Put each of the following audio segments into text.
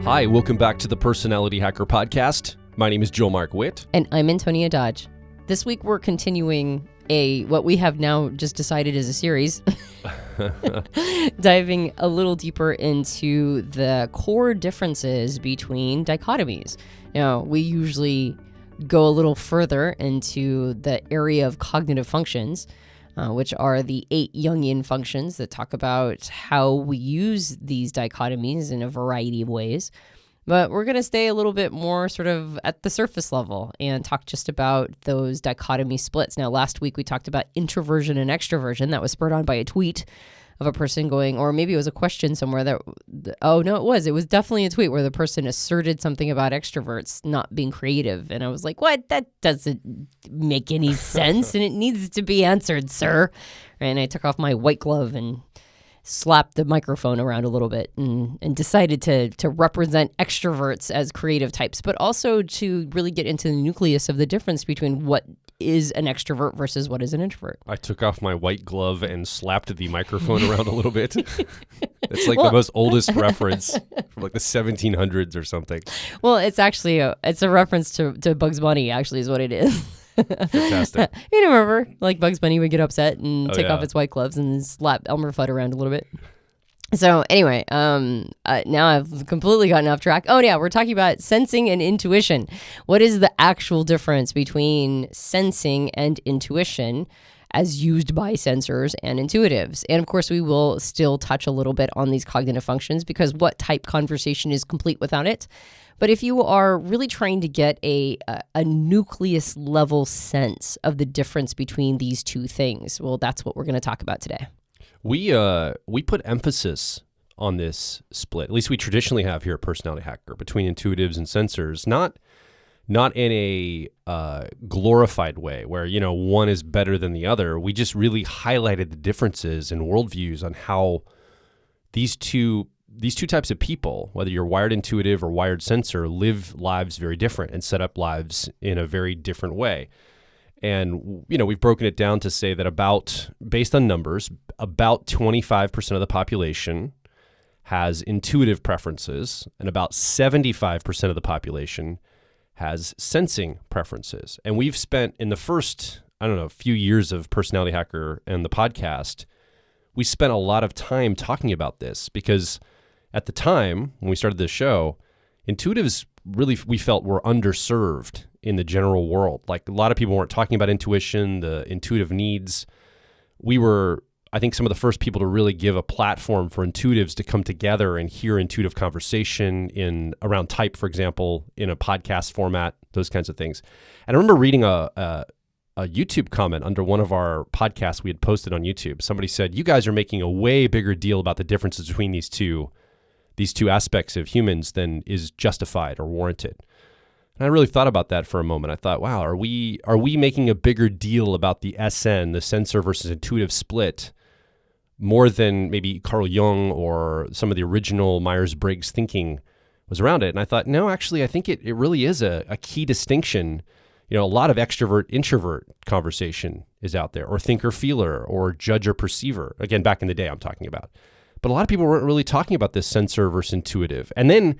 Hi, welcome back to the Personality Hacker Podcast. My name is Joel Mark Witt. And I'm Antonia Dodge. This week we're continuing what we have now just decided is a series, diving a little deeper into the core differences between dichotomies. Now, we usually go a little further into the area of cognitive functions, which are the 8 Jungian functions that talk about how we use these dichotomies in a variety of ways. But we're going to stay a little bit more sort of at the surface level and talk just about those dichotomy splits. Now, last week we talked about introversion and extroversion. That was spurred on by a tweet of a person going, or maybe it was a question somewhere that, it was definitely a tweet where the person asserted something about extroverts not being creative. And I was like, what? That doesn't make any sense and it needs to be answered, sir. And I took off my white glove and slapped the microphone around a little bit and decided to represent extroverts as creative types, but also to really get into the nucleus of the difference between what is an extrovert versus what is an introvert. I took off my white glove and slapped the microphone around a little bit. It's like the most oldest reference from like the 1700s or something. Well, it's actually it's a reference to Bugs Bunny, actually, is what it is. Fantastic. You remember, like Bugs Bunny would get upset and take yeah. off its white gloves and slap Elmer Fudd around a little bit. So anyway, now I've completely gotten off track. Oh yeah, we're talking about sensing and intuition. What is the actual difference between sensing and intuition as used by sensors and intuitives? And of course, we will still touch a little bit on these cognitive functions because what type conversation is complete without it? But if you are really trying to get a nucleus level sense of the difference between these two things, well, that's what we're going to talk about today. We put emphasis on this split, at least we traditionally have here at Personality Hacker, between intuitives and sensors, not in a glorified way where, one is better than the other. We just really highlighted the differences in worldviews on how these two types of people, whether you're wired intuitive or wired sensor, live lives very different and set up lives in a very different way. And, we've broken it down to say that based on numbers, about 25% of the population has intuitive preferences and about 75% of the population has sensing preferences. And we've spent in the first, few years of Personality Hacker and the podcast, we spent a lot of time talking about this because at the time when we started this show, intuitives really, we felt, were underserved in the general world. Like a lot of people weren't talking about intuition, the intuitive needs. We were, I think, some of the first people to really give a platform for intuitives to come together and hear intuitive conversation around type, for example, in a podcast format, those kinds of things. And I remember reading a YouTube comment under one of our podcasts we had posted on YouTube. Somebody said, "You guys are making a way bigger deal about the differences between these two aspects of humans than is justified or warranted." And I really thought about that for a moment. I thought, wow, are we making a bigger deal about the SN, the sensor versus intuitive split, more than maybe Carl Jung or some of the original Myers-Briggs thinking was around it? And I thought, no, actually, I think it really is a key distinction. A lot of extrovert-introvert conversation is out there, or thinker-feeler, or judger-perceiver. Again, back in the day I'm talking about. But a lot of people weren't really talking about this sensor versus intuitive. And then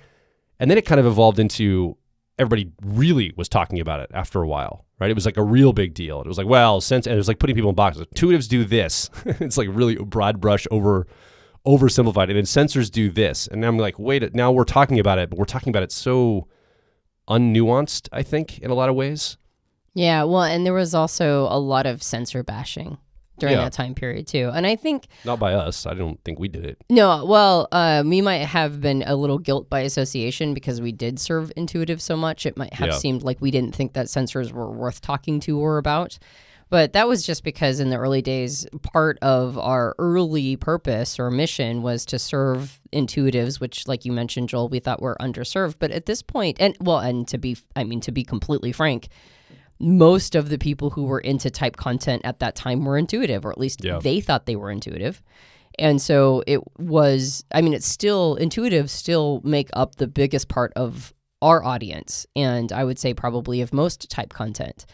it kind of evolved into everybody really was talking about it after a while, right? It was like a real big deal. It was like, and it was like putting people in boxes. Intuitives do this. It's like really broad brush oversimplified. And then sensors do this. And I'm like, wait, now we're talking about it, but we're talking about it so unnuanced, I think, in a lot of ways. Yeah, well, and there was also a lot of sensor bashing during that time period too. And I think... Not by us. I don't think we did it. No, well, we might have been a little guilt by association because we did serve intuitive so much. It might have seemed like we didn't think that sensors were worth talking to or about. But that was just because in the early days, part of our early purpose or mission was to serve intuitives, which, like you mentioned, Joel, we thought were underserved. But at this point, to be completely frank, most of the people who were into type content at that time were intuitive, or at least they thought they were intuitive. And so intuitives still make up the biggest part of our audience. And I would say probably of most type content.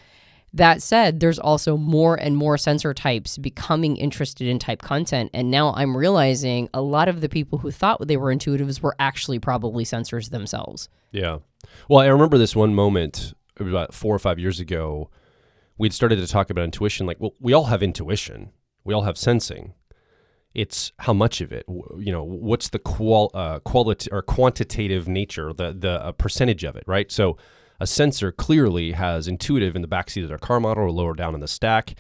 That said, there's also more and more sensor types becoming interested in type content. And now I'm realizing a lot of the people who thought they were intuitives were actually probably sensors themselves. Yeah. Well, I remember this one moment about 4 or 5 years ago. We'd started to talk about intuition. Like, well, we all have intuition. We all have sensing. It's how much of it, what's the quality or quantitative nature, the percentage of it, right? So a sensor clearly has intuitive in the backseat of their car model or lower down in the stack.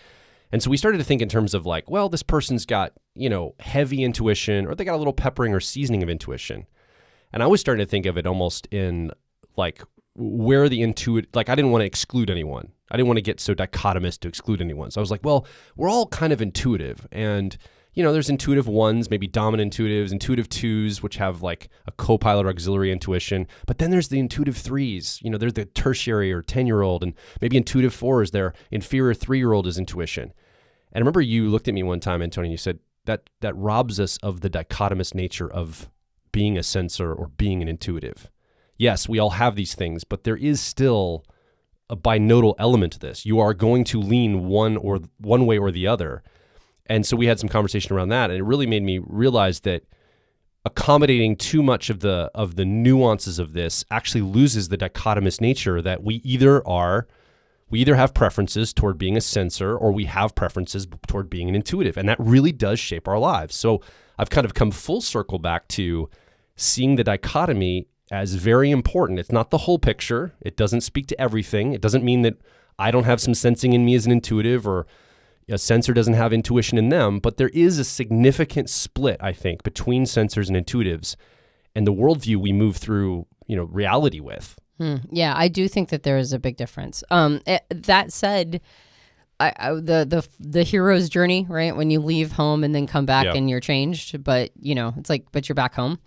And so we started to think in terms of like, well, this person's got, heavy intuition, or they got a little peppering or seasoning of intuition. And I was starting to think of it almost in like where the intuitive, like I didn't want to exclude anyone. I didn't want to get so dichotomous to exclude anyone. So I was like, well, we're all kind of intuitive. And there's intuitive ones, maybe dominant intuitives, intuitive twos, which have like a co-pilot or auxiliary intuition. But then there's the intuitive threes. There's the tertiary or 10-year-old, and maybe intuitive fours, their inferior 3-year-old is intuition. And I remember you looked at me one time, Antonia, and you said that robs us of the dichotomous nature of being a sensor or being an intuitive. Yes, we all have these things, but there is still a binodal element to this. You are going to lean one way or the other. And so we had some conversation around that, and it really made me realize that accommodating too much of the nuances of this actually loses the dichotomous nature that we either have preferences toward being a sensor, or we have preferences toward being an intuitive, and that really does shape our lives. So I've kind of come full circle back to seeing the dichotomy as very important. It's not the whole picture. It doesn't speak to everything. It doesn't mean that I don't have some sensing in me as an intuitive, or a sensor doesn't have intuition in them, but there is a significant split, I think, between sensors and intuitives and the worldview we move through, reality with. Yeah, I do think that there is a big difference. That said, the hero's journey, right? When you leave home and then come back and you're changed, but it's like, but you're back home.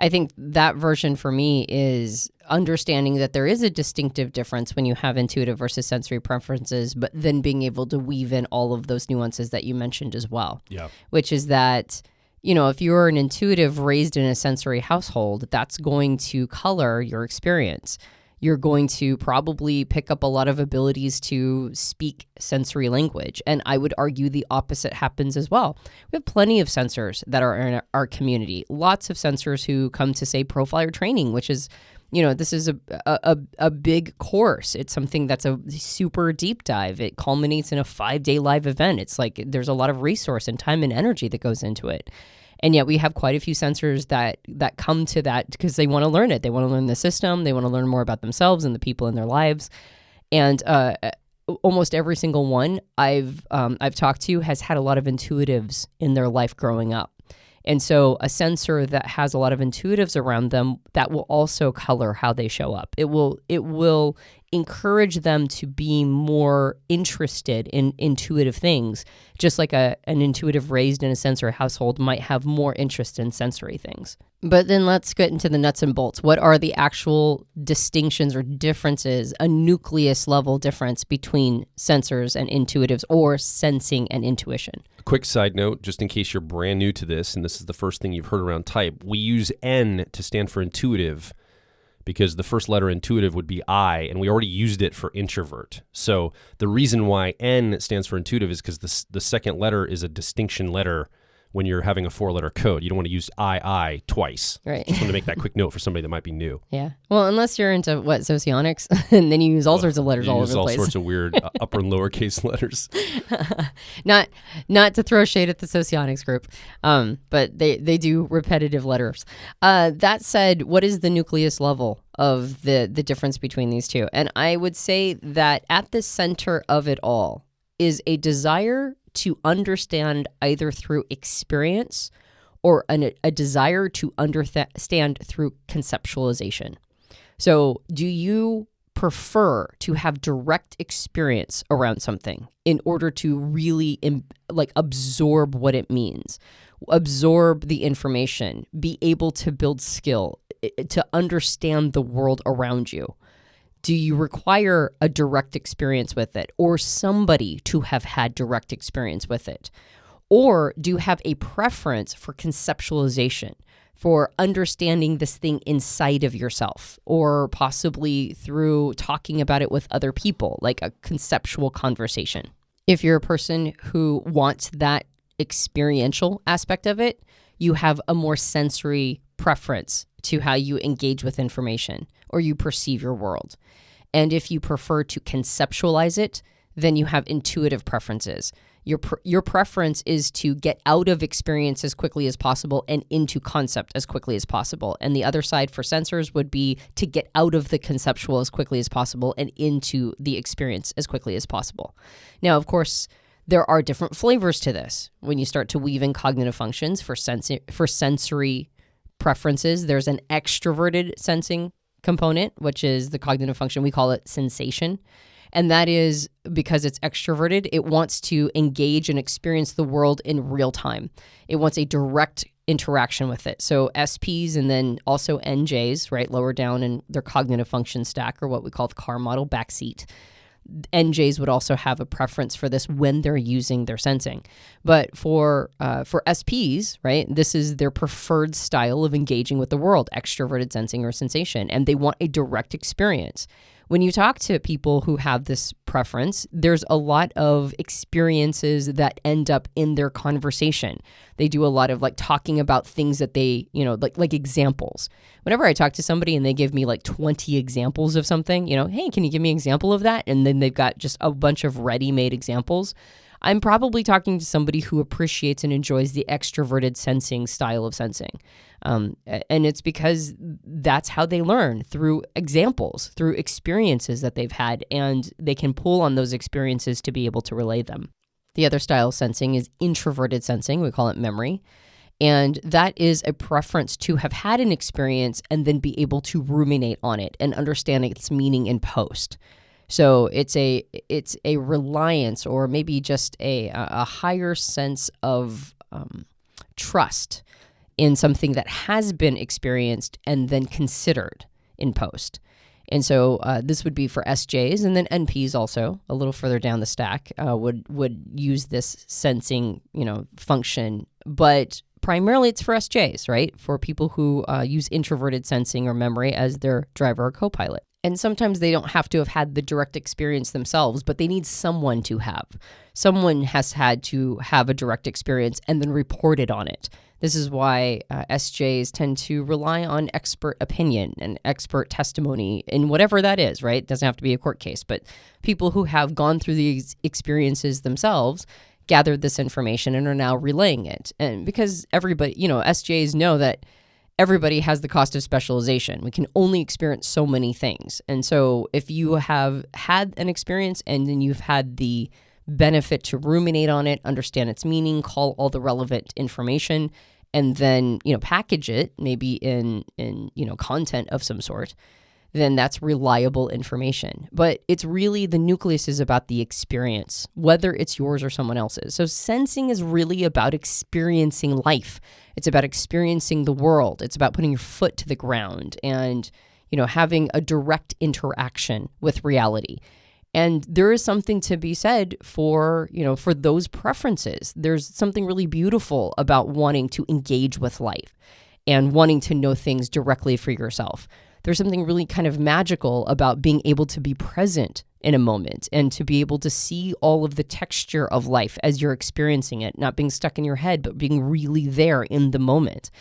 I think that version for me is understanding that there is a distinctive difference when you have intuitive versus sensory preferences, but then being able to weave in all of those nuances that you mentioned as well. Yeah. Which is that, if you're an intuitive raised in a sensory household, that's going to color your experience. You're going to probably pick up a lot of abilities to speak sensory language. And I would argue the opposite happens as well. We have plenty of sensors that are in our community. Lots of sensors who come to, say, profiler training, which is, this is a big course. It's something that's a super deep dive. It culminates in a 5-day live event. It's like there's a lot of resource and time and energy that goes into it. And yet we have quite a few sensors that come to that because they want to learn it. They want to learn the system. They want to learn more about themselves and the people in their lives. And almost every single one I've talked to has had a lot of intuitives in their life growing up. And so a sensor that has a lot of intuitives around them, that will also color how they show up. It will encourage them to be more interested in intuitive things, just like an intuitive raised in a sensory household might have more interest in sensory things. But then let's get into the nuts and bolts. What are the actual distinctions or differences, a nucleus level difference between sensors and intuitives, or sensing and intuition? A quick side note, just in case you're brand new to this, and this is the first thing you've heard around type, we use N to stand for intuitive, because the first letter intuitive would be I, and we already used it for introvert. So the reason why N stands for intuitive is because the second letter is a distinction letter when you're having a 4-letter code. You don't want to use I twice. Right. Just want to make that quick note for somebody that might be new. Yeah. Well, unless you're into, socionics, and then you use all sorts of letters all over the place. All sorts of weird upper and lowercase letters. Not to throw shade at the socionics group, but they do repetitive letters. That said, what is the nucleus level of the difference between these two? And I would say that at the center of it all is a desire to understand either through experience or a desire to understand through conceptualization. So do you prefer to have direct experience around something in order to really absorb what it means, absorb the information, be able to build skill, to understand the world around you? Do you require a direct experience with it, or somebody to have had direct experience with it? Or do you have a preference for conceptualization, for understanding this thing inside of yourself, or possibly through talking about it with other people, like a conceptual conversation. If you're a person who wants that experiential aspect of it, you have a more sensory preference to how you engage with information or you perceive your world. And if you prefer to conceptualize it, then you have intuitive preferences. Your preference is to get out of experience as quickly as possible and into concept as quickly as possible. And the other side for sensors would be to get out of the conceptual as quickly as possible and into the experience as quickly as possible. Now, of course, there are different flavors to this. When you start to weave in cognitive functions for sensory preferences, there's an extroverted sensing component, which is the cognitive function. We call it sensation. And that is because it's extroverted. It wants to engage and experience the world in real time. It wants a direct interaction with it. So SPs and then also NJs, right, lower down in their cognitive function stack, or what we call the car model backseat. NJs would also have a preference for this when they're using their sensing. But for SPs, right, this is their preferred style of engaging with the world, extroverted sensing or sensation, and they want a direct experience. When you talk to people who have this preference, there's a lot of experiences that end up in their conversation. They do a lot of like talking about things that they, like examples. Whenever I talk to somebody and they give me like 20 examples of something, hey, can you give me an example of that? And then they've got just a bunch of ready-made examples. I'm probably talking to somebody who appreciates and enjoys the extroverted sensing style of sensing. And it's because that's how they learn, through examples, through experiences that they've had, and they can pull on those experiences to be able to relay them. The other style of sensing is introverted sensing. We call it memory. And that is a preference to have had an experience and then be able to ruminate on it and understand its meaning in post. So it's a reliance, or maybe just a higher sense of trust in something that has been experienced and then considered in post. And so this would be for SJs, and then NPs also, a little further down the stack, would use this sensing function. But primarily it's for SJs, right? For people who use introverted sensing or memory as their driver or co-pilot. And sometimes they don't have to have had the direct experience themselves, but they need someone to have. Someone has had to have a direct experience and then reported on it. This is why SJs tend to rely on expert opinion and expert testimony in whatever that is, right? It doesn't have to be a court case, but people who have gone through these experiences themselves gathered this information and are now relaying it. And because everybody, SJs know that everybody has the cost of specialization. We can only experience so many things. And so if you have had an experience and then you've had the benefit to ruminate on it, understand its meaning, call all the relevant information, and then, package it maybe in content of some sort, then that's reliable information. But it's really, the nucleus is about the experience, whether it's yours or someone else's. So sensing is really about experiencing life. It's about experiencing the world. It's about putting your foot to the ground and, having a direct interaction with reality. And there is something to be said for those preferences. There's something really beautiful about wanting to engage with life and wanting to know things directly for yourself. There's something really kind of magical about being able to be present in a moment and to be able to see all of the texture of life as you're experiencing it, not being stuck in your head, but being really there in the moment.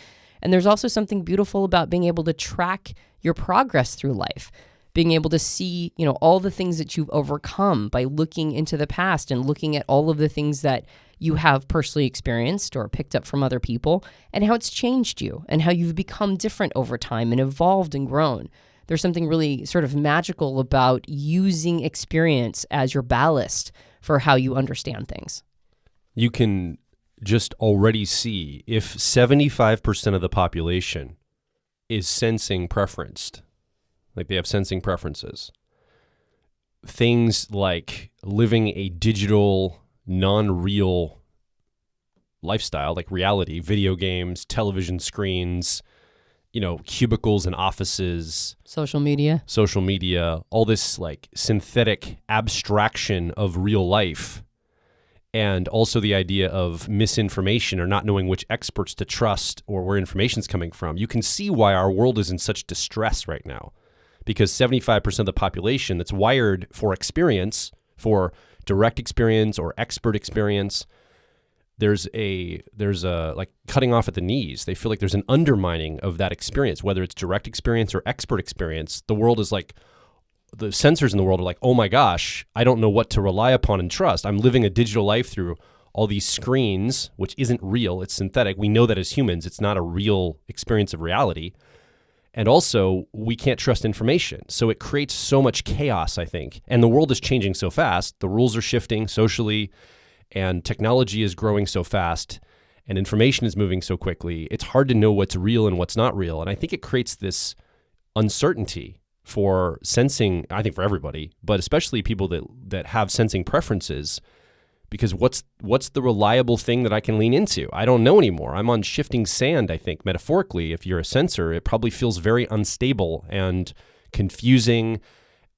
And there's also something beautiful about being able to track your progress through life, being able to see, all the things that you've overcome by looking into the past and looking at all of the things that you have personally experienced or picked up from other people and how it's changed you and how you've become different over time and evolved and grown. There's something really sort of magical about using experience as your ballast for how you understand things. You can just already see if 75% of the population is sensing preferenced, like they have sensing preferences, things like living a digital, non-real lifestyle, like reality, video games, television screens, cubicles and offices, social media, all this like synthetic abstraction of real life. and also the idea of misinformation or not knowing which experts to trust or where information's coming from. You can see why our world is in such distress right now, because 75% of the population that's wired for experience, for direct experience or expert experience, there's a like cutting off at the knees. They feel like there's an undermining of that experience, whether it's direct experience or expert experience. The world is like, the sensors in the world are like, oh my gosh, I don't know what to rely upon and trust. I'm living a digital life through all these screens, which isn't real. It's synthetic. We know that as humans, it's not a real experience of reality. And also, we can't trust information. So it creates so much chaos, I think. And the world is changing so fast. The rules are shifting socially, and technology is growing so fast, and information is moving so quickly. It's hard to know what's real and what's not real. And I think it creates this uncertainty for sensing, I think for everybody, but especially people that have sensing preferences, because what's the reliable thing that I can lean into? I don't know anymore. I'm on shifting sand, I think, metaphorically. If you're a sensor, it probably feels very unstable and confusing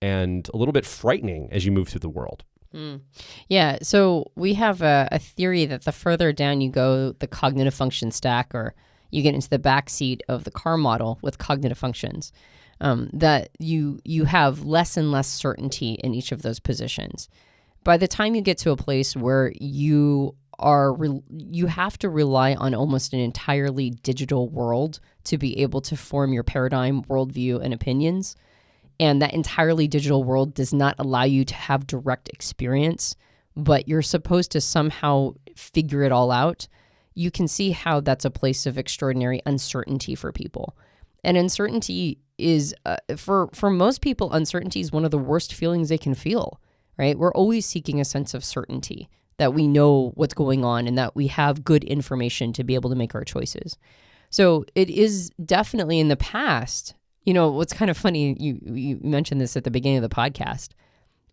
and a little bit frightening as you move through the world. Yeah, so we have a theory that the further down you go, the cognitive function stack, or you get into the backseat of the car model with cognitive functions, that you have less and less certainty in each of those positions. By the time you get to a place where you have to rely on almost an entirely digital world to be able to form your paradigm, worldview, and opinions, and that entirely digital world does not allow you to have direct experience, but you're supposed to somehow figure it all out, you can see how that's a place of extraordinary uncertainty for people. And uncertainty is, for most people, uncertainty is one of the worst feelings they can feel, right? We're always seeking a sense of certainty, that we know what's going on and that we have good information to be able to make our choices. So it is definitely in the past. You know, what's kind of funny, you mentioned this at the beginning of the podcast.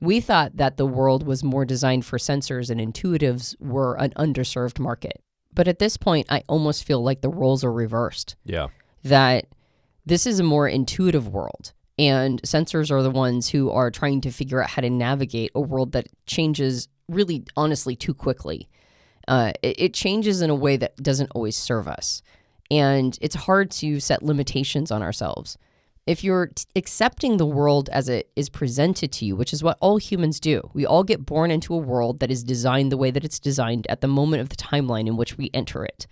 We thought that the world was more designed for sensors and intuitives were an underserved market. But at this point, I almost feel like the roles are reversed. Yeah. That this is a more intuitive world, and sensors are the ones who are trying to figure out how to navigate a world that changes really, honestly, too quickly. It changes in a way that doesn't always serve us. And it's hard to set limitations on ourselves. If you're accepting the world as it is presented to you, which is what all humans do, we all get born into a world that is designed the way that it's designed at the moment of the timeline in which we enter it.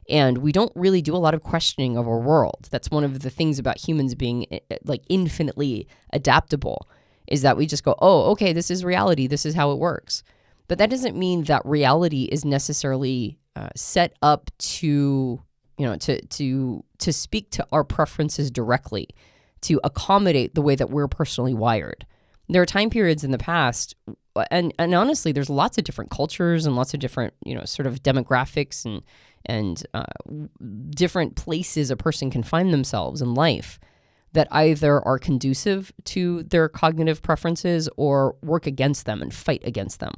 And we don't really do a lot of questioning of our world. That's one of the things about humans being like infinitely adaptable, is that we just go, oh, okay, this is reality. This is how it works. But that doesn't mean that reality is necessarily set up to, to speak to our preferences directly, to accommodate the way that we're personally wired. There are time periods in the past, and honestly, there's lots of different cultures and lots of different, sort of demographics and different places a person can find themselves in life that either are conducive to their cognitive preferences or work against them and fight against them.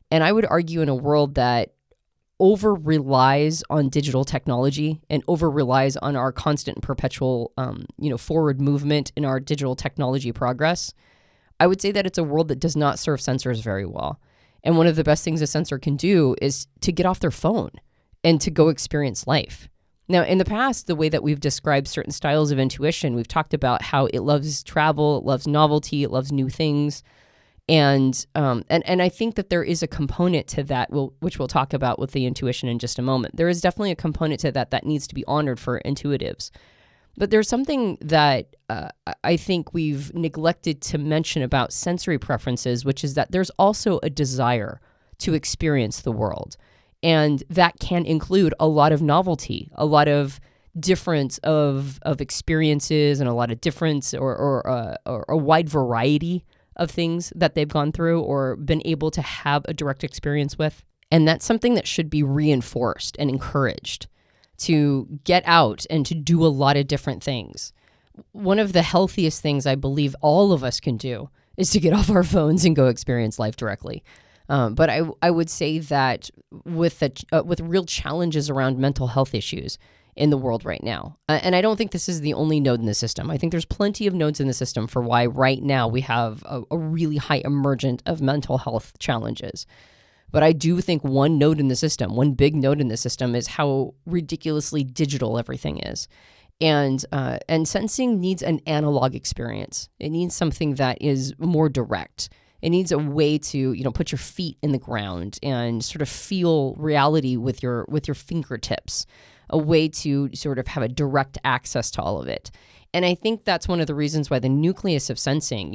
And I would argue in a world that over relies on digital technology and over relies on our constant and perpetual, forward movement in our digital technology progress, I would say that it's a world that does not serve sensors very well. And one of the best things a sensor can do is to get off their phone and to go experience life. Now, in the past, the way that we've described certain styles of intuition, we've talked about how it loves travel, it loves novelty, it loves new things. And I think that there is a component to that, which we'll talk about with the intuition in just a moment. There is definitely a component to that needs to be honored for intuitives. But there's something that I think we've neglected to mention about sensory preferences, which is that there's also a desire to experience the world. And that can include a lot of novelty, a lot of difference of experiences, and a lot of difference or a wide variety of things that they've gone through or been able to have a direct experience with. And that's something that should be reinforced and encouraged, to get out and to do a lot of different things. One of the healthiest things I believe all of us can do is to get off our phones and go experience life directly. But I would say that with real challenges around mental health issues in the world right now, and I don't think this is the only node in the system. I think there's plenty of nodes in the system for why right now we have a really high emergent of mental health challenges. But I do think one big node in the system is how ridiculously digital everything is. And sensing needs an analog experience. It needs something that is more direct. It needs a way to, put your feet in the ground and sort of feel reality with your fingertips, a way to sort of have a direct access to all of it. And I think that's one of the reasons why the nucleus of sensing,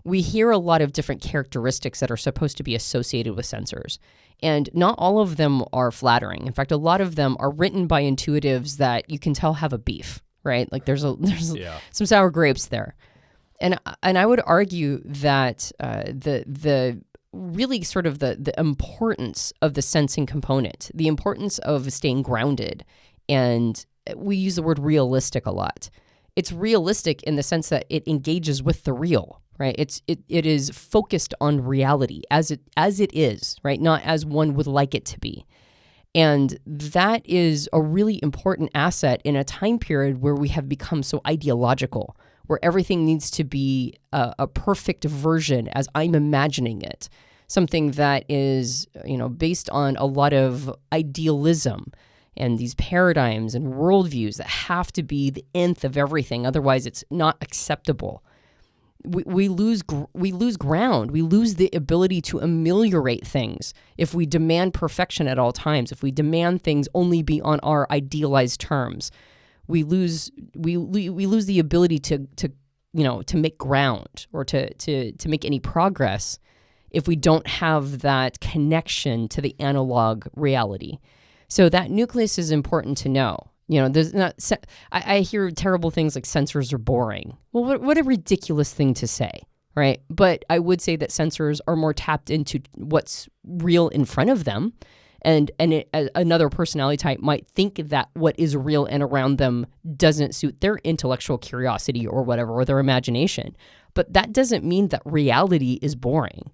we hear a lot of different characteristics that are supposed to be associated with sensors. And not all of them are flattering. In fact, a lot of them are written by intuitives that you can tell have a beef, right? Like there's some sour grapes there. And I would argue that the really sort of the importance of the sensing component, the importance of staying grounded, and we use the word realistic a lot. It's realistic in the sense that it engages with the real, right? It is focused on reality as it is, right? Not as one would like it to be. And that is a really important asset in a time period where we have become so ideological, where everything needs to be a perfect version as I'm imagining it. Something that is, based on a lot of idealism and these paradigms and worldviews that have to be the nth of everything. Otherwise, it's not acceptable. We lose ground. We lose the ability to ameliorate things if we demand perfection at all times. If we demand things only be on our idealized terms, we lose the ability to make ground or to make any progress if we don't have that connection to the analog reality. So that nucleus is important to know. There's not. I hear terrible things like sensors are boring. Well, what a ridiculous thing to say, right? But I would say that sensors are more tapped into what's real in front of them, and another personality type might think that what is real and around them doesn't suit their intellectual curiosity or whatever, or their imagination. But that doesn't mean that reality is boring.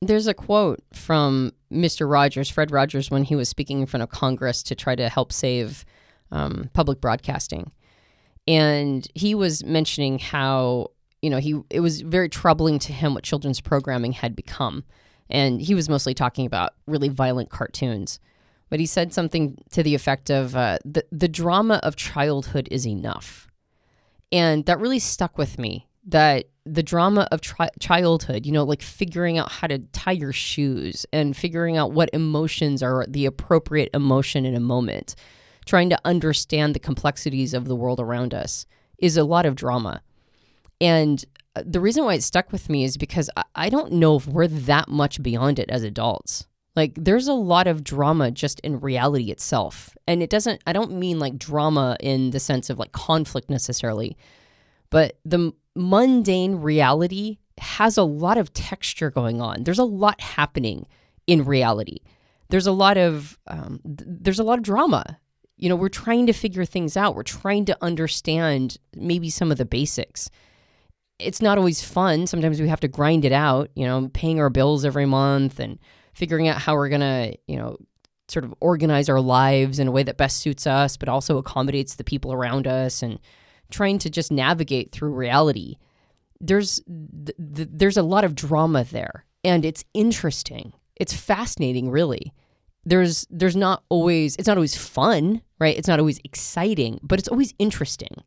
There's a quote from Mr. Rogers, Fred Rogers, when he was speaking in front of Congress to try to help save public broadcasting. And he was mentioning how, it was very troubling to him what children's programming had become. And he was mostly talking about really violent cartoons. But he said something to the effect of, the drama of childhood is enough. And that really stuck with me, that the drama of childhood, like figuring out how to tie your shoes and figuring out what emotions are the appropriate emotion in a moment, trying to understand the complexities of the world around us is a lot of drama. And the reason why it stuck with me is because I don't know if we're that much beyond it as adults. Like there's a lot of drama just in reality itself. And I don't mean like drama in the sense of like conflict necessarily, but the mundane reality has a lot of texture going on. There's a lot happening in reality. There's a lot of drama. We're trying to figure things out. We're trying to understand maybe some of the basics. It's not always fun. Sometimes we have to grind it out, paying our bills every month and figuring out how we're going to, sort of organize our lives in a way that best suits us, but also accommodates the people around us, and trying to just navigate through reality. There's a lot of drama there, and it's interesting. It's fascinating, really. It's not always fun, right? It's not always exciting, but it's always interesting.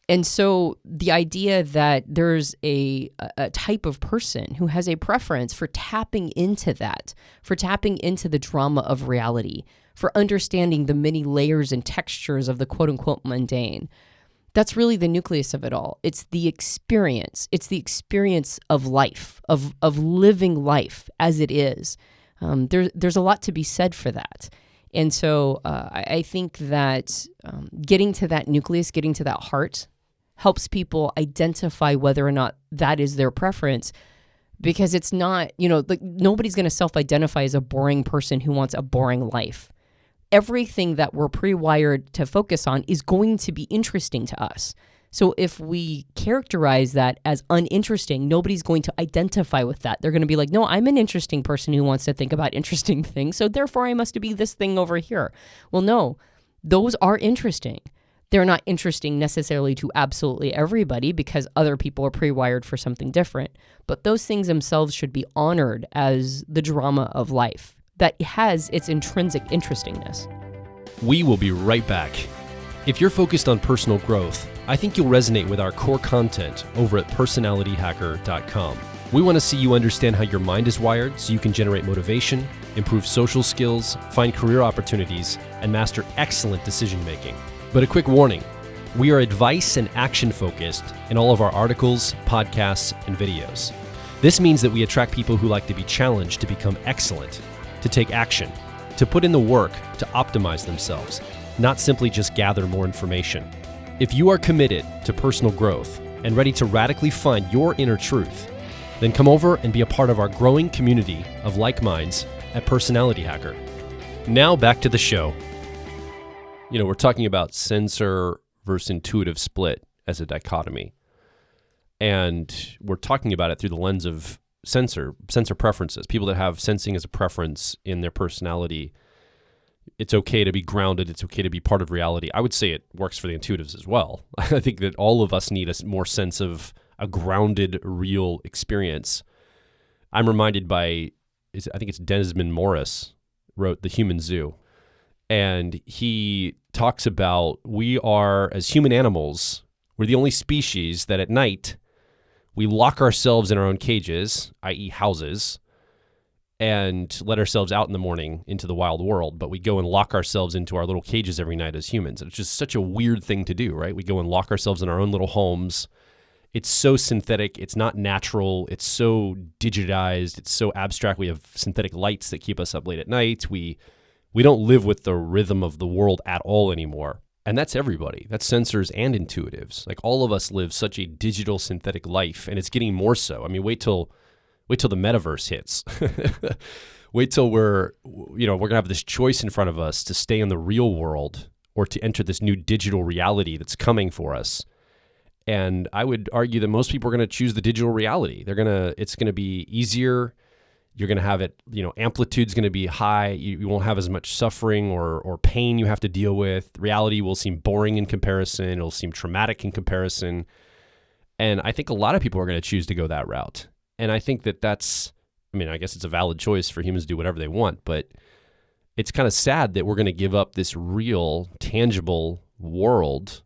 And so the idea that there's a type of person who has a preference for tapping into that, for tapping into the drama of reality, for understanding the many layers and textures of the quote unquote mundane, that's really the nucleus of it all. It's the experience. It's the experience of life, of living life as it is. There's a lot to be said for that. And so I think that getting to that nucleus, getting to that heart, helps people identify whether or not that is their preference, because it's not, nobody's going to self-identify as a boring person who wants a boring life. Everything that we're pre-wired to focus on is going to be interesting to us. So if we characterize that as uninteresting, nobody's going to identify with that. They're going to be like, no, I'm an interesting person who wants to think about interesting things, so therefore I must be this thing over here. Well, no, those are interesting. They're not interesting necessarily to absolutely everybody because other people are pre-wired for something different. But those things themselves should be honored as the drama of life that has its intrinsic interestingness. We will be right back. If you're focused on personal growth, I think you'll resonate with our core content over at personalityhacker.com. We want to see you understand how your mind is wired so you can generate motivation, improve social skills, find career opportunities, and master excellent decision making. But a quick warning, we are advice and action focused in all of our articles, podcasts, and videos. This means that we attract people who like to be challenged to become excellent, to take action, to put in the work to optimize themselves, not simply just gather more information. If you are committed to personal growth and ready to radically find your inner truth, then come over and be a part of our growing community of like minds at Personality Hacker. Now back to the show. We're talking about sensor versus intuitive split as a dichotomy. And we're talking about it through the lens of sensor preferences. People that have sensing as a preference in their personality, it's okay to be grounded. It's okay to be part of reality. I would say it works for the intuitives as well. I think that all of us need a more sense of a grounded, real experience. I'm reminded by, I think it's Desmond Morris wrote The Human Zoo. And he talks about we are, as human animals, we're the only species that at night we lock ourselves in our own cages, i.e. houses, and let ourselves out in the morning into the wild world. But we go and lock ourselves into our little cages every night as humans. And it's just such a weird thing to do, right? We go and lock ourselves in our own little homes. It's so synthetic. It's not natural. It's so digitized. It's so abstract. We have synthetic lights that keep us up late at night. We don't live with the rhythm of the world at all anymore. And that's everybody. That's sensors and intuitives. Like all of us live such a digital synthetic life, and it's getting more so. I mean, wait till the metaverse hits. Wait till we're going to have this choice in front of us to stay in the real world or to enter this new digital reality that's coming for us. And I would argue that most people are going to choose the digital reality. It's going to be easier. You're going to have it, amplitude's going to be high. You won't have as much suffering or pain you have to deal with. Reality will seem boring in comparison. It'll seem traumatic in comparison. And I think a lot of people are going to choose to go that route. And I think I guess it's a valid choice for humans to do whatever they want, but it's kind of sad that we're going to give up this real, tangible world,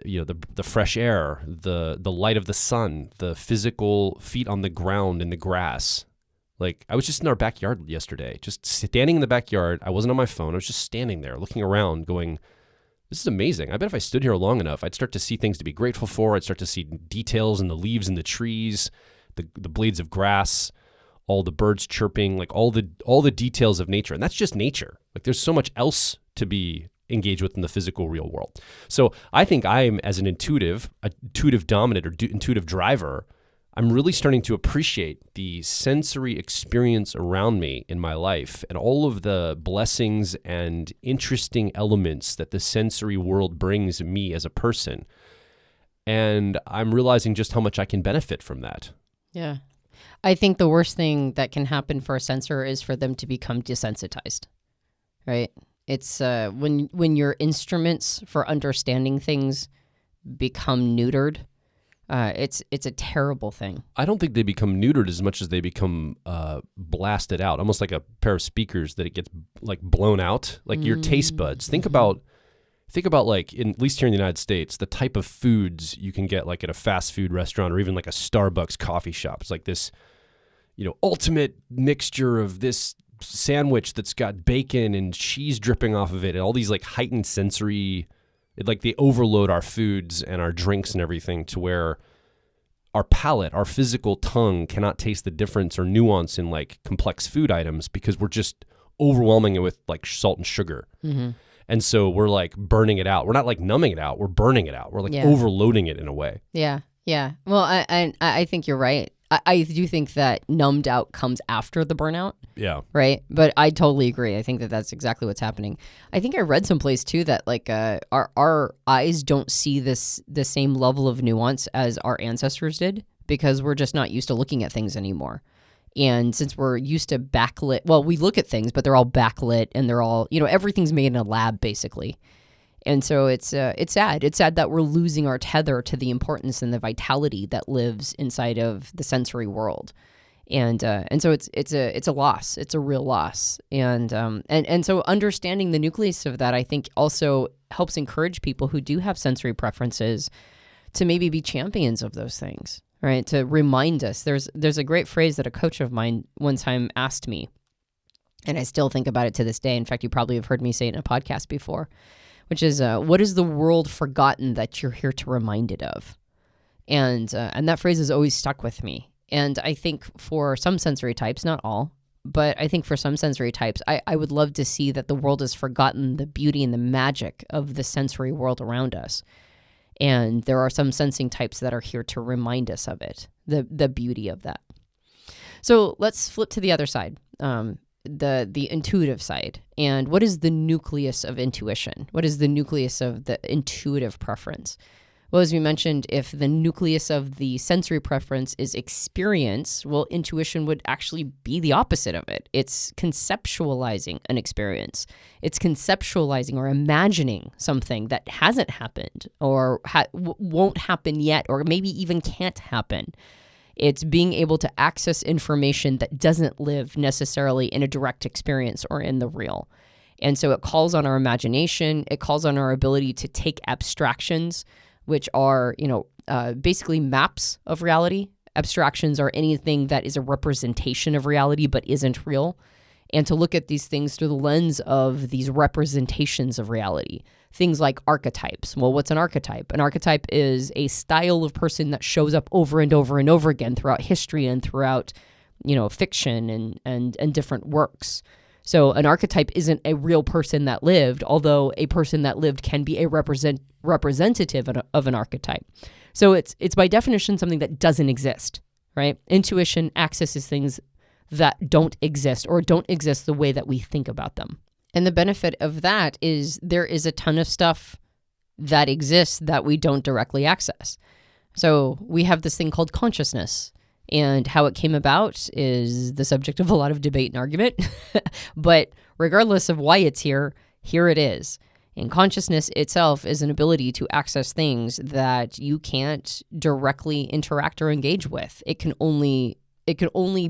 the fresh air, the light of the sun, the physical feet on the ground in the grass. Like, I was just in our backyard yesterday, just standing in the backyard. I wasn't on my phone. I was just standing there looking around going, this is amazing. I bet if I stood here long enough, I'd start to see things to be grateful for. I'd start to see details in the leaves in the trees, the blades of grass, all the birds chirping, like all the details of nature. And that's just nature. Like, there's so much else to be engaged with in the physical real world. So I think I'm, as an intuitive dominant or intuitive driver, I'm really starting to appreciate the sensory experience around me in my life and all of the blessings and interesting elements that the sensory world brings me as a person. And I'm realizing just how much I can benefit from that. Yeah. I think the worst thing that can happen for a sensor is for them to become desensitized, right? It's when your instruments for understanding things become neutered. It's a terrible thing. I don't think they become neutered as much as they become blasted out, almost like a pair of speakers that it gets like blown out, like your taste buds. Think about like, at least here in the United States, the type of foods you can get like at a fast food restaurant or even like a Starbucks coffee shop. It's like this, ultimate mixture of this sandwich that's got bacon and cheese dripping off of it and all these like heightened sensory. Like they overload our foods and our drinks and everything to where our palate, our physical tongue cannot taste the difference or nuance in like complex food items because we're just overwhelming it with like salt and sugar. Mm-hmm. And so we're like burning it out. We're not like numbing it out. We're burning it out. We're like overloading it in a way. Yeah. Yeah. Well, I think you're right. I do think that numbed out comes after the burnout. Yeah. Right. But I totally agree. I think that that's exactly what's happening. I think I read someplace too that like our eyes don't see the same level of nuance as our ancestors did because we're just not used to looking at things anymore. And since we're used to backlit, well, we look at things, but they're all backlit and they're all, everything's made in a lab basically. And so it's sad. It's sad that we're losing our tether to the importance and the vitality that lives inside of the sensory world. And so it's a loss. It's a real loss. And so understanding the nucleus of that, I think, also helps encourage people who do have sensory preferences to maybe be champions of those things, right? To remind us. There's a great phrase that a coach of mine one time asked me, and I still think about it to this day. In fact, you probably have heard me say it in a podcast before, which is, what is the world forgotten that you're here to remind it of? And that phrase has always stuck with me. And I think for some sensory types, not all, but I think for some sensory types, I would love to see that the world has forgotten the beauty and the magic of the sensory world around us. And there are some sensing types that are here to remind us of it, the beauty of that. So let's flip to the other side, the intuitive side. And what is the nucleus of intuition? What is the nucleus of the intuitive preference? Well, as we mentioned, if the nucleus of the sensory preference is experience, well, intuition would actually be the opposite of it. It's conceptualizing an experience. It's conceptualizing or imagining something that hasn't happened or won't happen yet, or maybe even can't happen. It's being able to access information that doesn't live necessarily in a direct experience or in the real. And so it calls on our imagination. It calls on our ability to take abstractions, which are, basically maps of reality. Abstractions are anything that is a representation of reality but isn't real. And to look at these things through the lens of these representations of reality. Things like archetypes. Well, what's an archetype? An archetype is a style of person that shows up over and over and over again throughout history and throughout, fiction and different works. So an archetype isn't a real person that lived, although a person that lived can be a representative of an archetype. So it's by definition something that doesn't exist, right? Intuition accesses things that don't exist or don't exist the way that we think about them. And the benefit of that is there is a ton of stuff that exists that we don't directly access. So we have this thing called consciousness. And how it came about is the subject of a lot of debate and argument. But regardless of why it's here it is. And consciousness itself is an ability to access things that you can't directly interact or engage with. It can only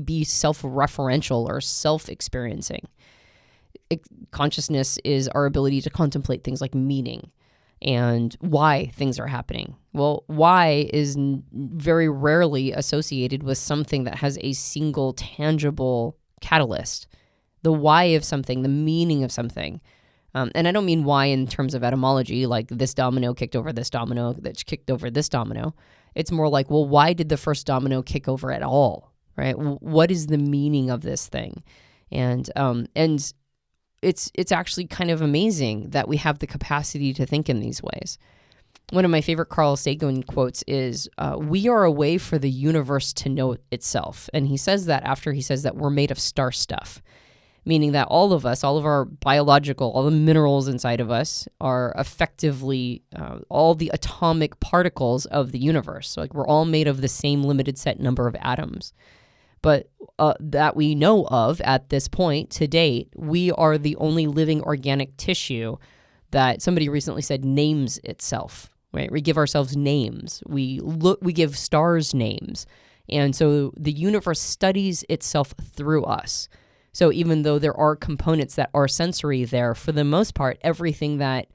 be self-referential or self-experiencing. Consciousness is our ability to contemplate things like meaning and why things are happening. Well, why is very rarely associated with something that has a single tangible catalyst. The why of something, the meaning of something. And I don't mean why in terms of etymology, like this domino kicked over this domino that kicked over this domino. It's more like, well, why did the first domino kick over at all, right? What is the meaning of this thing? And it's actually kind of amazing that we have the capacity to think in these ways. One of my favorite Carl Sagan quotes is, we are a way for the universe to know itself. And he says that after he says that we're made of star stuff, meaning that all of us, all of our biological, all the minerals inside of us are effectively all the atomic particles of the universe. So like we're all made of the same limited set number of atoms. But that we know of at this point to date, we are the only living organic tissue that somebody recently said names itself, right? We give ourselves names. We give stars names. And so the universe studies itself through us. So even though there are components that are sensory there, for the most part, everything that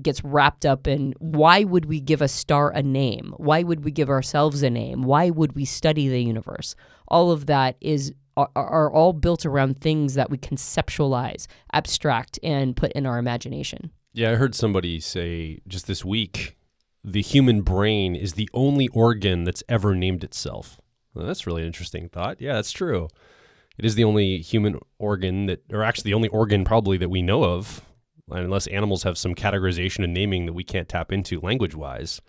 gets wrapped up in why would we give a star a name? Why would we give ourselves a name? Why would we study the universe? All of that are all built around things that we conceptualize, abstract, and put in our imagination. Yeah, I heard somebody say just this week, the human brain is the only organ that's ever named itself. Well, that's really an interesting thought. Yeah, that's true. It is the only human organ or actually the only organ probably that we know of, unless animals have some categorization and naming that we can't tap into language-wise,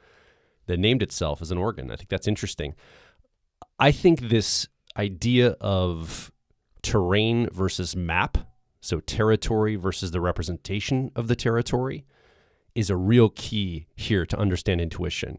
that named itself as an organ. I think that's interesting. I think this idea of terrain versus map, so territory versus the representation of the territory, is a real key here to understand intuition.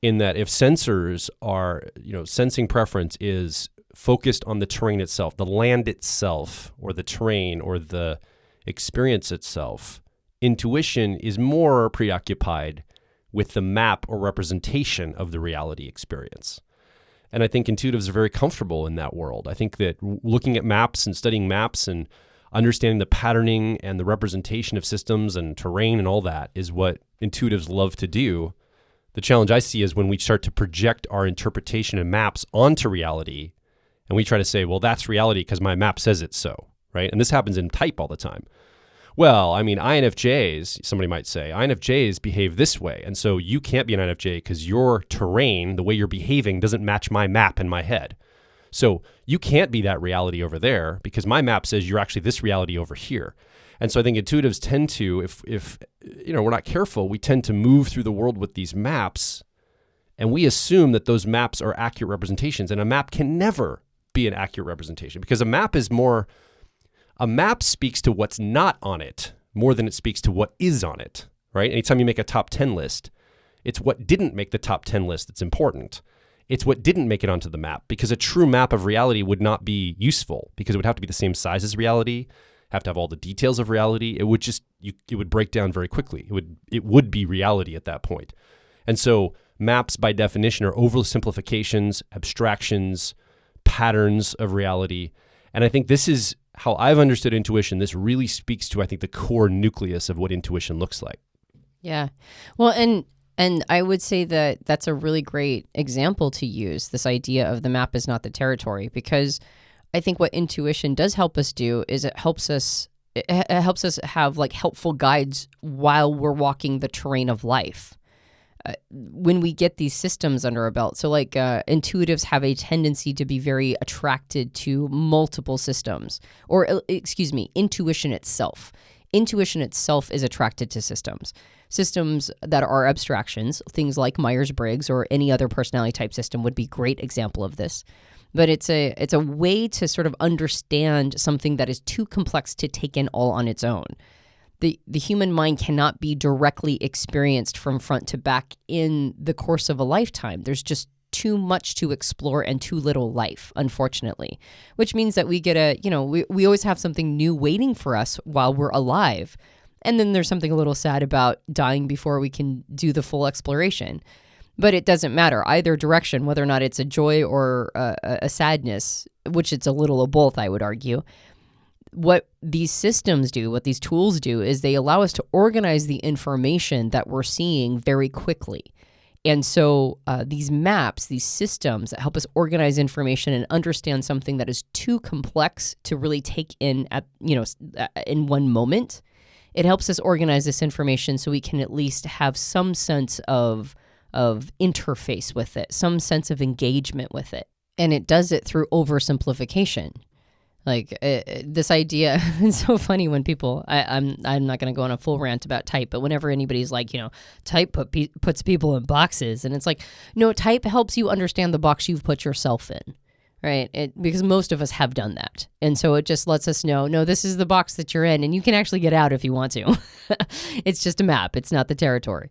In that if sensors are, sensing preference is focused on the terrain itself, the land itself, or the terrain, or the experience itself, intuition is more preoccupied with the map or representation of the reality experience. And I think intuitives are very comfortable in that world. I think that looking at maps and studying maps and understanding the patterning and the representation of systems and terrain and all that is what intuitives love to do. The challenge I see is when we start to project our interpretation and maps onto reality, and we try to say, well, that's reality because my map says it's so, right? And this happens in type all the time. Well, I mean, INFJs, somebody might say, INFJs behave this way. And so you can't be an INFJ because your terrain, the way you're behaving, doesn't match my map in my head. So you can't be that reality over there because my map says you're actually this reality over here. And so I think intuitives tend to, if we're not careful, we tend to move through the world with these maps, and we assume that those maps are accurate representations. And a map can never be an accurate representation because a map speaks to what's not on it more than it speaks to what is on it, right? Anytime you make a top 10 list, it's what didn't make the top 10 list that's important. It's what didn't make it onto the map, because a true map of reality would not be useful because it would have to be the same size as reality, have to have all the details of reality. It would break down very quickly. It would be reality at that point. And so maps by definition are oversimplifications, abstractions, patterns of reality. And I think this is how I've understood intuition. This really speaks to, I think, the core nucleus of what intuition looks like. Yeah. Well, and I would say that that's a really great example to use, this idea of the map is not the territory, because I think what intuition does help us do is it helps us have like helpful guides while we're walking the terrain of life. When we get these systems under our belt. So like intuitives have a tendency to be very attracted to multiple systems, or intuition itself. Intuition itself is attracted to systems. Systems that are abstractions, things like Myers-Briggs or any other personality type system would be a great example of this. But it's a way to sort of understand something that is too complex to take in all on its own. The human mind cannot be directly experienced from front to back in the course of a lifetime. There's just too much to explore and too little life, unfortunately, which means that we get we always have something new waiting for us while we're alive. And then there's something a little sad about dying before we can do the full exploration. But it doesn't matter either direction, whether or not it's a joy or a sadness, which it's a little of both, I would argue. What these systems do, what these tools do, is they allow us to organize the information that we're seeing very quickly. And so these maps, these systems that help us organize information and understand something that is too complex to really take in in one moment, it helps us organize this information so we can at least have some sense of interface with it, some sense of engagement with it. And it does it through oversimplification. Like this idea, it's so funny when people, I'm not going to go on a full rant about type, but whenever anybody's like, type puts people in boxes, and it's like, no, type helps you understand the box you've put yourself in, right? Because most of us have done that. And so it just lets us know, no, this is the box that you're in, and you can actually get out if you want to. It's just a map. It's not the territory.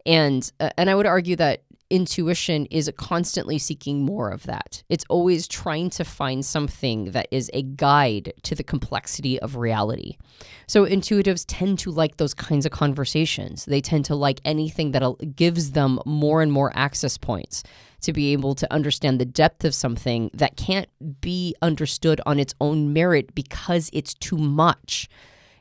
And I would argue that intuition is constantly seeking more of that. It's always trying to find something that is a guide to the complexity of reality. So intuitives tend to like those kinds of conversations. They tend to like anything that gives them more and more access points to be able to understand the depth of something that can't be understood on its own merit because it's too much.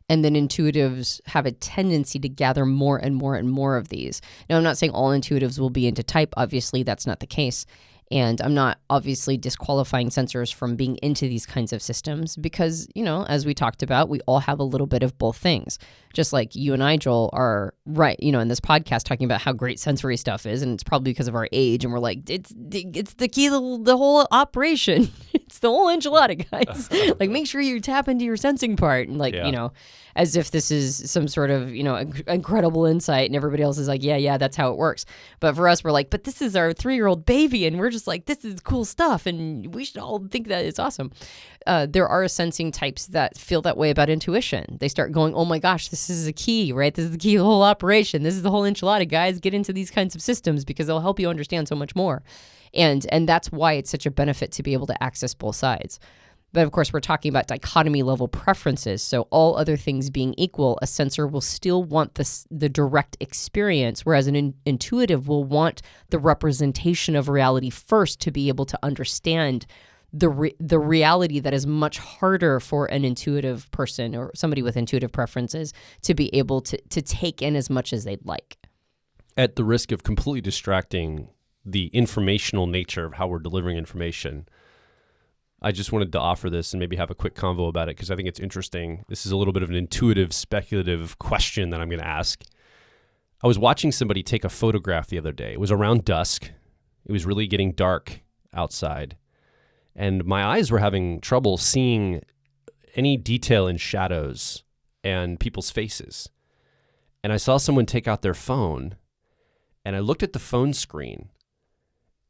And then intuitives have a tendency to gather more and more and more of these. Now, I'm not saying all intuitives will be into type. Obviously, that's not the case. And I'm not obviously disqualifying sensors from being into these kinds of systems because, as we talked about, we all have a little bit of both things. Just like you and I, Joel, are right, in this podcast talking about how great sensory stuff is. And it's probably because of our age. And we're like, it's the key to the whole operation. It's the whole enchilada, guys. Like, make sure you tap into your sensing part. And as if this is some sort of, incredible insight. And everybody else is like, yeah, that's how it works. But for us, we're like, but this is our 3-year-old baby. And we're just like, this is cool stuff. And we should all think that it's awesome. There are sensing types that feel that way about intuition. They start going, oh my gosh, this is a key, right? This is the key to the whole operation. This is the whole enchilada, guys. Get into these kinds of systems because they'll help you understand so much more. And that's why it's such a benefit to be able to access both sides. But of course, we're talking about dichotomy level preferences. So all other things being equal, a sensor will still want the direct experience, whereas an intuitive will want the representation of reality first to be able to understand the reality that is much harder for an intuitive person or somebody with intuitive preferences to be able to take in as much as they'd like. At the risk of completely distracting the informational nature of how we're delivering information, I just wanted to offer this and maybe have a quick convo about it because I think it's interesting. This is a little bit of an intuitive, speculative question that I'm going to ask. I was watching somebody take a photograph the other day. It was around dusk. It was really getting dark outside. And my eyes were having trouble seeing any detail in shadows and people's faces. And I saw someone take out their phone, and I looked at the phone screen,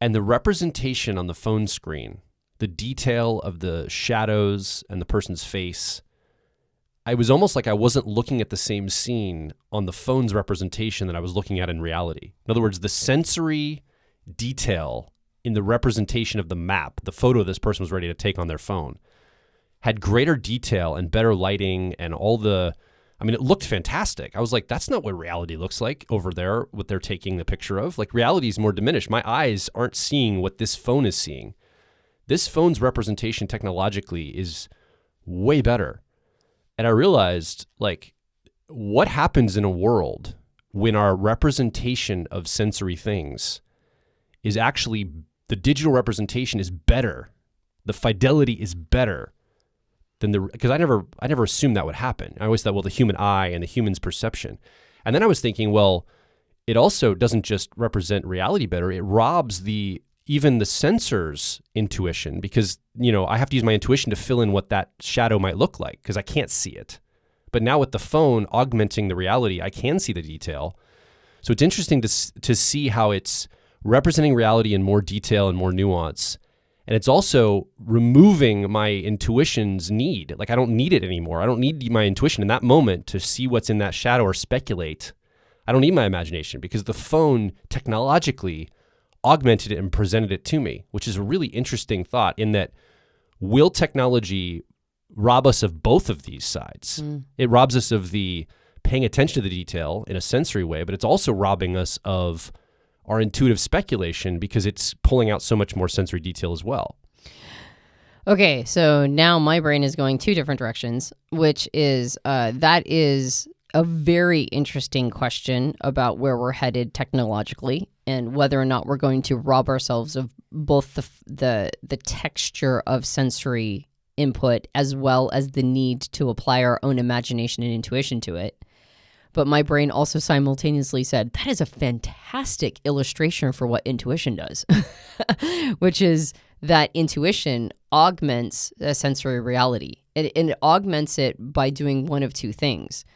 and the representation on the phone screen, the detail of the shadows and the person's face, I was almost like I wasn't looking at the same scene on the phone's representation that I was looking at in reality. In other words, the sensory detail in the representation of the map, the photo this person was ready to take on their phone, had greater detail and better lighting and it looked fantastic. I was like, that's not what reality looks like over there, what they're taking the picture of. Like, reality is more diminished. My eyes aren't seeing what this phone is seeing. This phone's representation technologically is way better. And I realized, like, what happens in a world when our representation of sensory things is actually, the digital representation is better. The fidelity is better than because I never assumed that would happen. I always thought, well, the human eye and the human's perception. And then I was thinking, well, it also doesn't just represent reality better. It robs even the sensor's intuition because, I have to use my intuition to fill in what that shadow might look like because I can't see it. But now with the phone augmenting the reality, I can see the detail. So it's interesting to see how it's representing reality in more detail and more nuance. And it's also removing my intuition's need. Like, I don't need it anymore. I don't need my intuition in that moment to see what's in that shadow or speculate. I don't need my imagination because the phone technologically augmented it and presented it to me, which is a really interesting thought in that will technology rob us of both of these sides? It robs us of the paying attention to the detail in a sensory way, but it's also robbing us of our intuitive speculation because it's pulling out so much more sensory detail as well. Okay, so now my brain is going two different directions, which is that is a very interesting question about where we're headed technologically and whether or not we're going to rob ourselves of both the texture of sensory input as well as the need to apply our own imagination and intuition to it. But my brain also simultaneously said, that is a fantastic illustration for what intuition does, which is that intuition augments a sensory reality. And it augments it by doing one of two things.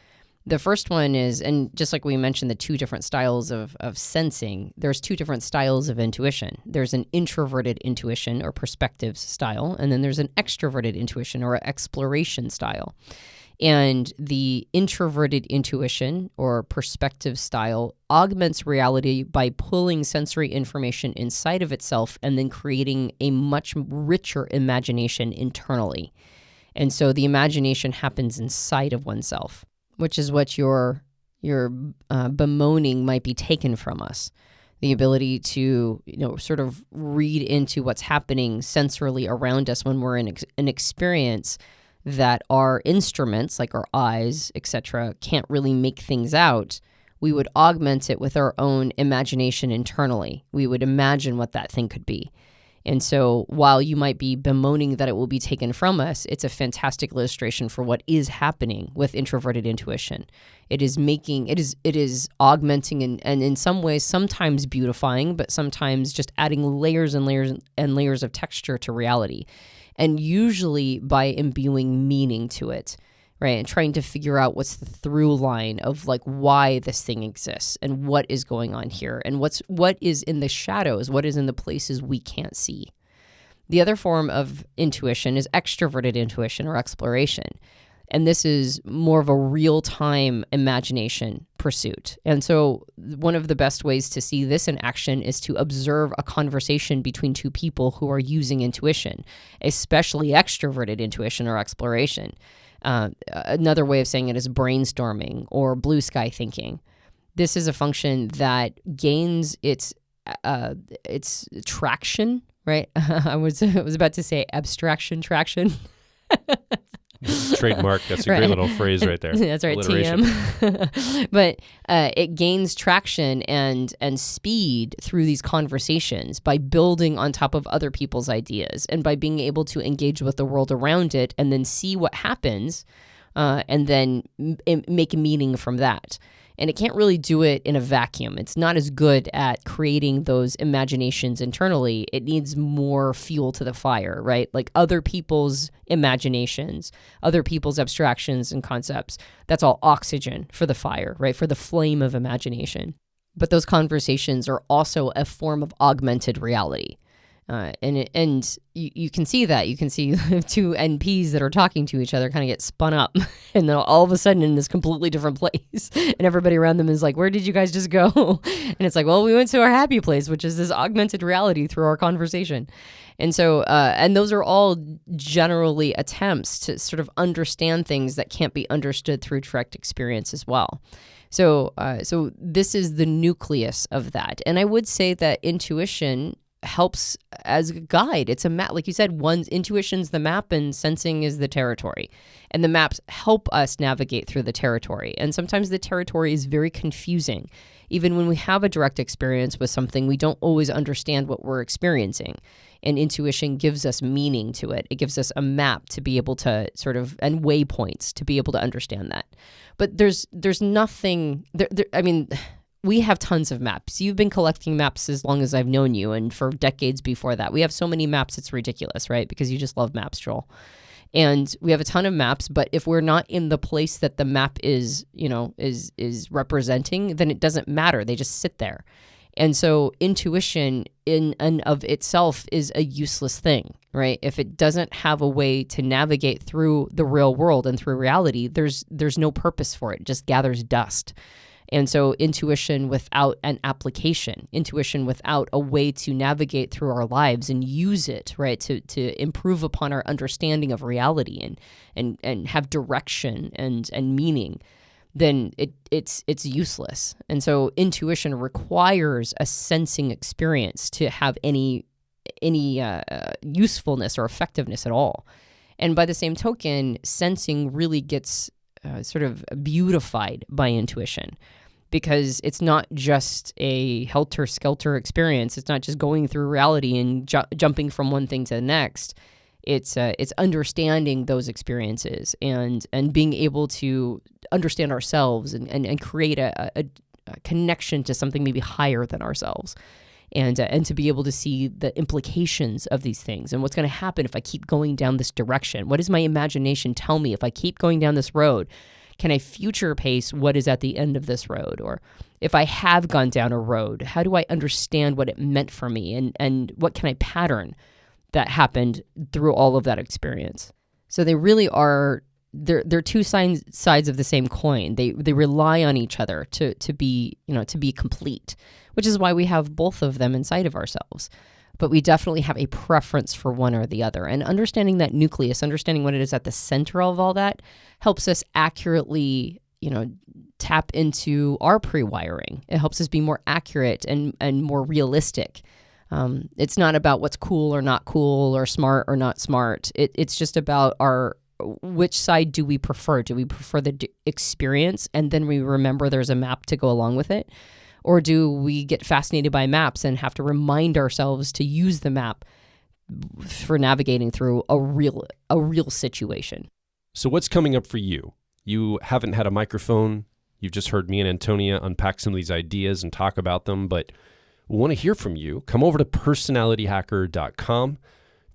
The first one is, and just like we mentioned, the two different styles of sensing, there's two different styles of intuition. There's an introverted intuition or perspective style, and then there's an extroverted intuition or exploration style. And the introverted intuition or perspective style augments reality by pulling sensory information inside of itself and then creating a much richer imagination internally. And so the imagination happens inside of oneself, which is what your bemoaning might be taken from us. The ability to, sort of read into what's happening sensorily around us when we're in an experience that our instruments, like our eyes, etc., can't really make things out. We would augment it with our own imagination internally. We would imagine what that thing could be. And so while you might be bemoaning that it will be taken from us, it's a fantastic illustration for what is happening with introverted intuition. It is augmenting and in some ways sometimes beautifying, but sometimes just adding layers and layers and layers of texture to reality. And usually by imbuing meaning to it, right? And trying to figure out what's the through line of like why this thing exists and what is going on here and what is in the shadows, what is in the places we can't see. The other form of intuition is extroverted intuition or exploration. And this is more of a real-time imagination pursuit. And so one of the best ways to see this in action is to observe a conversation between two people who are using intuition, especially extroverted intuition or exploration. Another way of saying it is brainstorming or blue sky thinking. This is a function that gains its traction, right? I was about to say abstraction traction. Trademark. That's a great little phrase right there. That's right, TM. But it gains traction and speed through these conversations by building on top of other people's ideas and by being able to engage with the world around it and then see what happens and then make meaning from that. And it can't really do it in a vacuum. It's not as good at creating those imaginations internally. It needs more fuel to the fire, right? Like other people's imaginations, other people's abstractions and concepts. That's all oxygen for the fire, right? For the flame of imagination. But those conversations are also a form of augmented reality. And you can see that. You can see two NPs that are talking to each other kind of get spun up and then all of a sudden in this completely different place. And everybody around them is like, where did you guys just go? And it's like, well, we went to our happy place, which is this augmented reality through our conversation. And so, and those are all generally attempts to sort of understand things that can't be understood through direct experience as well. So this is the nucleus of that. And I would say that intuition helps as a guide. It's a map. Like you said, one's intuition's the map and sensing is the territory. And the maps help us navigate through the territory. And sometimes the territory is very confusing. Even when we have a direct experience with something, we don't always understand what we're experiencing. And intuition gives us meaning to it. It gives us a map to be able to and waypoints to be able to understand that. But there's nothing, we have tons of maps. You've been collecting maps as long as I've known you, and for decades before that. We have so many maps, it's ridiculous, right? Because you just love maps, Joel. And we have a ton of maps, but if we're not in the place that the map is representing, then it doesn't matter. They just sit there. And so intuition in and of itself is a useless thing, right? If it doesn't have a way to navigate through the real world and through reality, there's no purpose for it. It just gathers dust. And so intuition without an application, intuition without a way to navigate through our lives and use it, right, to improve upon our understanding of reality and have direction and meaning, then it's useless. And so intuition requires a sensing experience to have any usefulness or effectiveness at all. And by the same token, sensing really gets sort of beautified by intuition, because it's not just a helter-skelter experience. It's not just going through reality and jumping from one thing to the next. It's understanding those experiences and being able to understand ourselves and create a connection to something maybe higher than ourselves. And to be able to see the implications of these things and what's going to happen if I keep going down this direction. What does my imagination tell me if I keep going down this road? Can I future pace what is at the end of this road? Or if I have gone down a road, how do I understand what it meant for me? And what can I pattern that happened through all of that experience? So they really are, they're two sides of the same coin. They rely on each other to be complete, which is why we have both of them inside of ourselves. But we definitely have a preference for one or the other. And understanding that nucleus, understanding what it is at the center of all that, helps us accurately, tap into our pre-wiring. It helps us be more accurate and more realistic. It's not about what's cool or not cool or smart or not smart. It's just about which side do we prefer? Do we prefer the experience and then we remember there's a map to go along with it? Or do we get fascinated by maps and have to remind ourselves to use the map for navigating through a real situation? So what's coming up for you? You haven't had a microphone. You've just heard me and Antonia unpack some of these ideas and talk about them, but we want to hear from you. Come over to personalityhacker.com.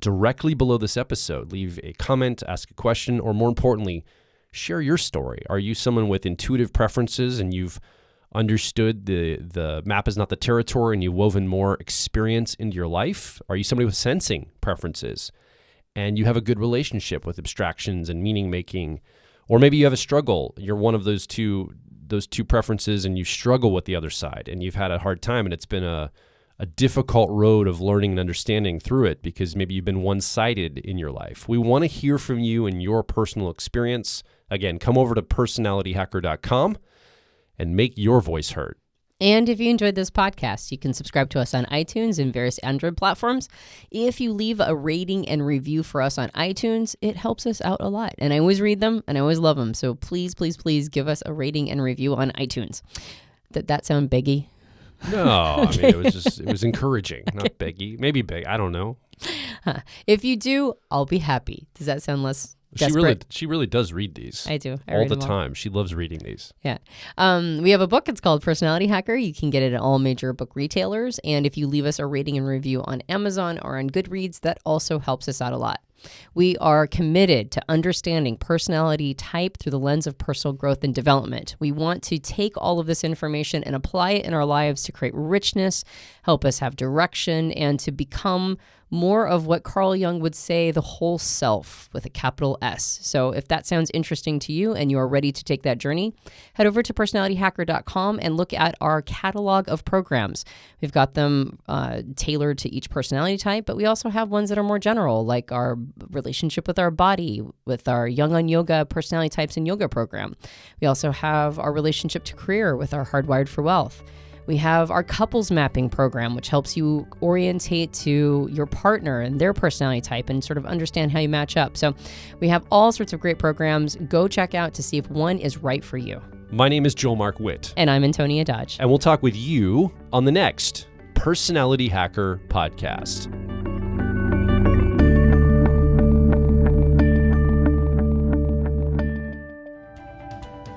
Directly below this episode, leave a comment, ask a question, or more importantly, share your story. Are you someone with intuitive preferences and you've understood the map is not the territory and you've woven more experience into your life? Are you somebody with sensing preferences and you have a good relationship with abstractions and meaning making? Or maybe you have a struggle. You're one of those two preferences and you struggle with the other side and you've had a hard time and it's been a difficult road of learning and understanding through it because maybe you've been one-sided in your life. We want to hear from you and your personal experience. Again, come over to personalityhacker.com and make your voice heard. And if you enjoyed this podcast, you can subscribe to us on iTunes and various Android platforms. If you leave a rating and review for us on iTunes, it helps us out a lot. And I always read them and I always love them. So please, please, please give us a rating and review on iTunes. Did that sound beggy? No, I mean, it was encouraging, not beggy. Maybe beg. I don't know. If you do, I'll be happy. Does that sound less desperate? She really does read these. I do. All the time. She loves reading these. Yeah. We have a book. It's called Personality Hacker. You can get it at all major book retailers. And if you leave us a rating and review on Amazon or on Goodreads, that also helps us out a lot. We are committed to understanding personality type through the lens of personal growth and development. We want to take all of this information and apply it in our lives to create richness, help us have direction, and to become more of what Carl Jung would say, the whole self with a capital S. So if that sounds interesting to you and you are ready to take that journey, head over to personalityhacker.com and look at our catalog of programs. We've got them tailored to each personality type, but we also have ones that are more general, like our relationship with our body, with our Jung on Yoga personality types and yoga program. We also have our relationship to career with our Hardwired for Wealth. We have our couples mapping program, which helps you orientate to your partner and their personality type and sort of understand how you match up. So we have all sorts of great programs. Go check out to see if one is right for you. My name is Joel Mark Witt. And I'm Antonia Dodge. And we'll talk with you on the next Personality Hacker podcast.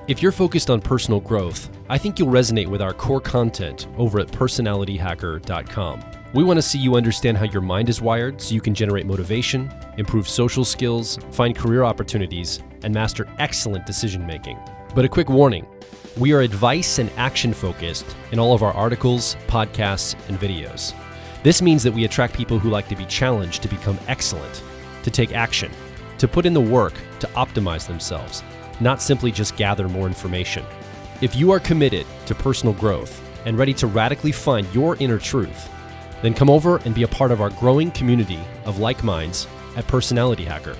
If you're focused on personal growth, I think you'll resonate with our core content over at personalityhacker.com. We want to see you understand how your mind is wired so you can generate motivation, improve social skills, find career opportunities, and master excellent decision making. But a quick warning, we are advice and action focused in all of our articles, podcasts, and videos. This means that we attract people who like to be challenged to become excellent, to take action, to put in the work to optimize themselves, not simply just gather more information. If you are committed to personal growth and ready to radically find your inner truth, then come over and be a part of our growing community of like minds at Personality Hacker.